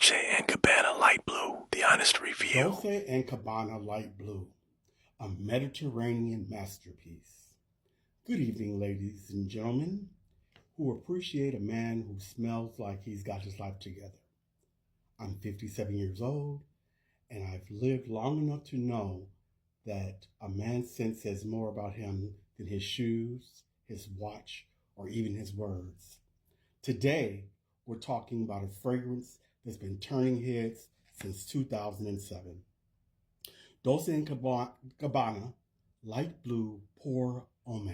Dolce & Gabbana Light Blue, the honest review. Dolce & Gabbana Light Blue, a Mediterranean masterpiece. Good evening, ladies and gentlemen who appreciate a man who smells like he's got his life together. I'm 57 years old, and I've lived long enough to know that a man's scent says more about him than his shoes, his watch, or even his words. Today, we're talking about a fragrance that's been turning heads since 2007. Dolce & Gabbana Light Blue Pour Homme.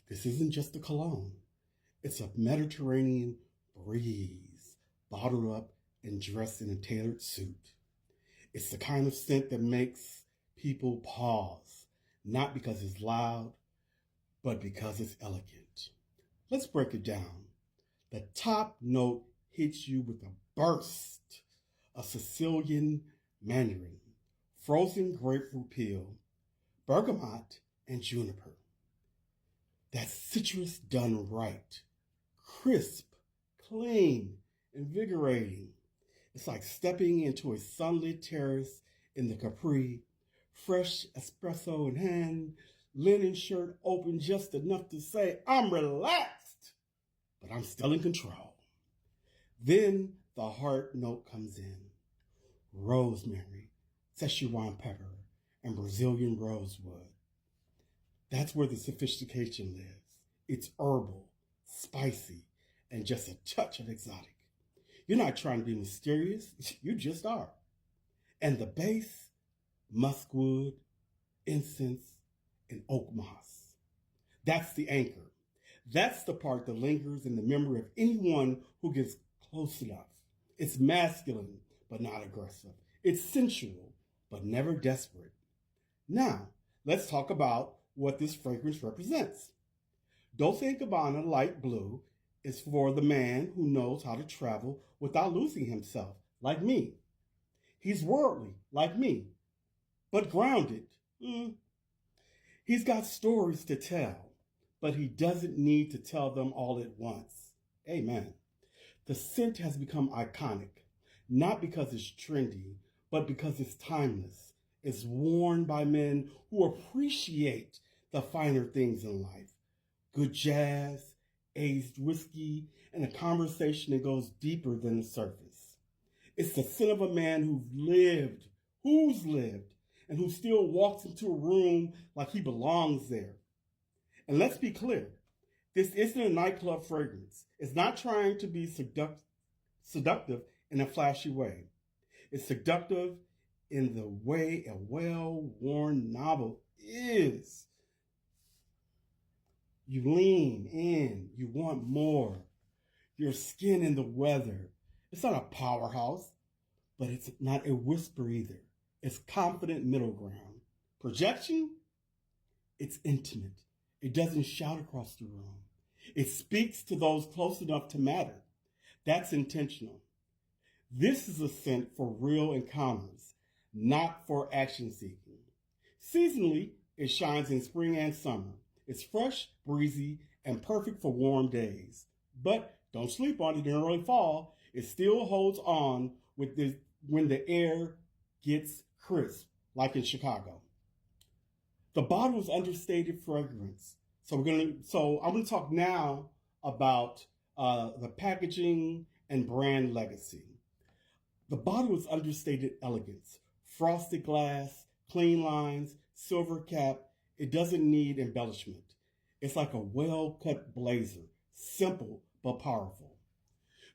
This isn't just a cologne. It's a Mediterranean breeze, bottled up and dressed in a tailored suit. It's the kind of scent that makes people pause, not because it's loud, but because it's elegant. Let's break it down. The top note hits you with a burst of Sicilian mandarin, frozen grapefruit peel, bergamot, and juniper. That's citrus done right. Crisp, clean, invigorating. It's like stepping into a sunlit terrace in the Capri, fresh espresso in hand, linen shirt open just enough to say, I'm relaxed, but I'm still in control. Then the heart note comes in. Rosemary, Szechuan pepper, and Brazilian rosewood. That's where the sophistication lives. It's herbal, spicy, and just a touch of exotic. You're not trying to be mysterious, you just are. And the base, muskwood, incense, and oak moss. That's the anchor. That's the part that lingers in the memory of anyone who gets close enough. It's masculine, but not aggressive. It's sensual, but never desperate. Now, let's talk about what this fragrance represents. Dolce & Gabbana Light Blue is for the man who knows how to travel without losing himself, like me. He's worldly, like me, but grounded. He's got stories to tell, but he doesn't need to tell them all at once. Amen. The scent has become iconic, not because it's trendy, but because it's timeless. It's worn by men who appreciate the finer things in life. Good jazz, aged whiskey, and a conversation that goes deeper than the surface. It's the scent of a man who's lived, and who still walks into a room like he belongs there. And let's be clear, this isn't a nightclub fragrance. It's not trying to be seductive in a flashy way. It's seductive in the way a well-worn novel is. You lean in, you want more. Your skin in the weather. It's not a powerhouse, but it's not a whisper either. It's confident middle ground. Projection? It's intimate. It doesn't shout across the room. It speaks to those close enough to matter. That's intentional. This is a scent for real encounters, not for action seeking. Seasonally, it shines in spring and summer. It's fresh, breezy, and perfect for warm days. But don't sleep on it in early fall. It still holds on when the air gets crisp, like in Chicago. The bottle is understated fragrance. So I'm going to talk now about the packaging and brand legacy. The bottle is understated elegance. Frosted glass, clean lines, silver cap. It doesn't need embellishment. It's like a well-cut blazer, simple but powerful.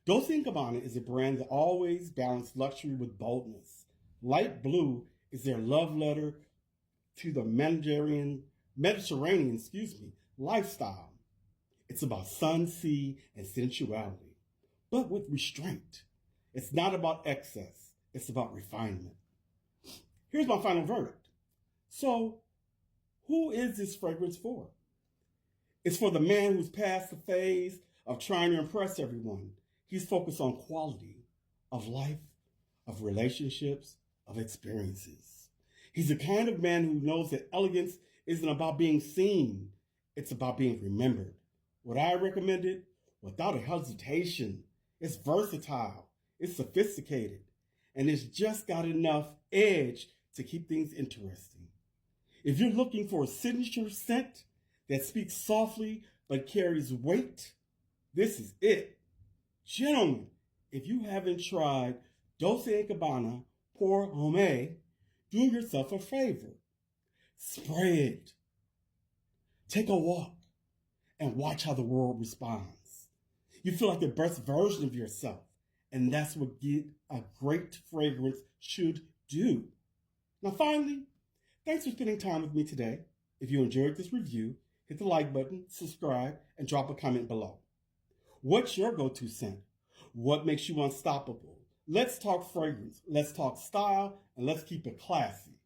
Dolce & Gabbana is a brand that always balances luxury with boldness. Light blue is their love letter to the Mediterranean lifestyle. It's about sun, sea, and sensuality, but with restraint. It's not about excess. It's about refinement. Here's my final verdict. So, who is this fragrance for? It's for the man who's past the phase of trying to impress everyone. He's focused on quality of life, of relationships, of experiences. He's the kind of man who knows that elegance isn't about being seen. It's about being remembered. Would I recommend it? Without a hesitation. It's versatile. It's sophisticated, and it's just got enough edge to keep things interesting. If you're looking for a signature scent that speaks softly but carries weight, this is it. Gentlemen, if you haven't tried Dolce & Gabbana Pour Homme, do yourself a favor. Spray it. Take a walk and watch how the world responds. You feel like the best version of yourself, and that's what a great fragrance should do. Now, finally, thanks for spending time with me today. If you enjoyed this review, hit the like button, subscribe, and drop a comment below. What's your go-to scent? What makes you unstoppable? Let's talk fragrance, let's talk style, and let's keep it classy.